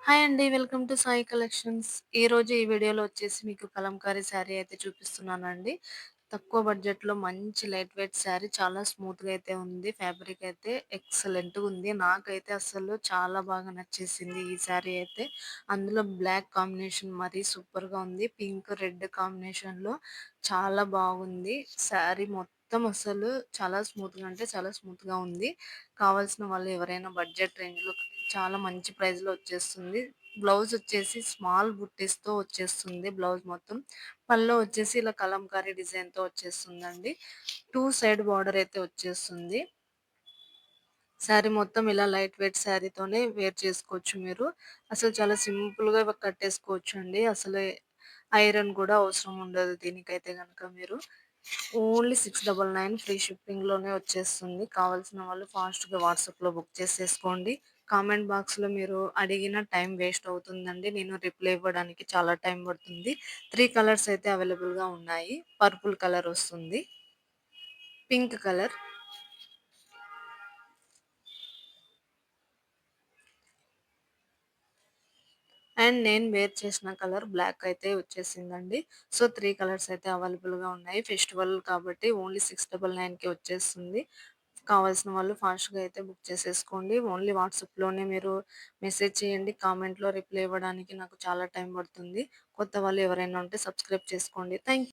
Hi అండి. Welcome to Sai collections. ఈరోజు ఈ వీడియోలో వచ్చేసి మీకు కలంకారీ శారీ అయితే చూపిస్తున్నానండి. తక్కువ బడ్జెట్‌లో మంచి లైట్ వెయిట్ శారీ చాలా స్మూత్‌గా అయితే ఉంది. ఫ్యాబ్రిక్ అయితే ఎక్సలెంట్‌గా ఉంది. నాకైతే అసలు చాలా బాగా నచ్చేసింది ఈ శారీ అయితే. అందులో బ్లాక్ కాంబినేషన్ మరీ సూపర్‌గా ఉంది. పింక్, రెడ్ కాంబినేషన్‌లో చాలా బాగుంది. శారీ మొత్తం అసలు చాలా స్మూత్‌గా అంటే చాలా స్మూత్‌గా ఉంది. కావాల్సిన వాళ్ళు ఎవరైనా బడ్జెట్ రేంజ్‌లో చాలా మంచి ప్రైస్‌లో వచ్చేస్తుంది. బ్లౌజ్ వచ్చేసి స్మాల్ బుట్టీస్‌తో వచ్చేస్తుంది బ్లౌజ్ మొత్తం. పళ్ళు వచ్చేసి ఇలా కలంకారీ డిజైన్‌తో వచ్చేస్తుందండి. 2 సైడ్ బార్డర్ అయితే వచ్చేస్తుంది. శారీ మొత్తం ఇలా లైట్ వెయిట్ శారీతోనే వేర్ చేసుకోవచ్చు మీరు. అసలు చాలా సింపుల్‌గా కట్టేసుకోవచ్చండి. అసలు ఐరన్ కూడా అవసరం ఉండదు దీనికైతే గనక మీరు. ఓన్లీ 699 ఫ్రీ షిప్పింగ్‌లోనే వచ్చేస్తుంది. కావాల్సిన వాళ్ళు ఫాస్ట్‌గా వాట్సాప్‌లో బుక్ చేసేసుకోండి. కామెంట్ బాక్స్‌లో మీరు అడిగిన టైం వేస్ట్ అవుతుందండి. నేను రిప్లై ఇవ్వడానికి చాలా టైం పడుతుంది. 3 కలర్స్ అయితే అవైలబుల్‌గా ఉన్నాయి. పర్పుల్ కలర్ వస్తుంది. పింక్ కలర్ అండ్ నేను వేర్ చేసిన కలర్ బ్లాక్ అయితే వచ్చేసిందండి. సో, 3 కలర్స్ అయితే అవైలబుల్‌గా ఉన్నాయి. ఫెస్టివల్ కాబట్టి ఓన్లీ 699కి వచ్చేస్తుంది. కావాల్సిన వాళ్ళు ఫాస్ట్‌గా అయితే బుక్ చేసేసుకోండి. ఓన్లీ వాట్సాప్‌లోనే మీరు మెసేజ్ చేయండి. కామెంట్‌లో రిప్లై ఇవ్వడానికి నాకు చాలా టైం పడుతుంది. కొత్త వాళ్ళు ఎవరైనా ఉంటే సబ్స్క్రైబ్ చేసుకోండి. థాంక్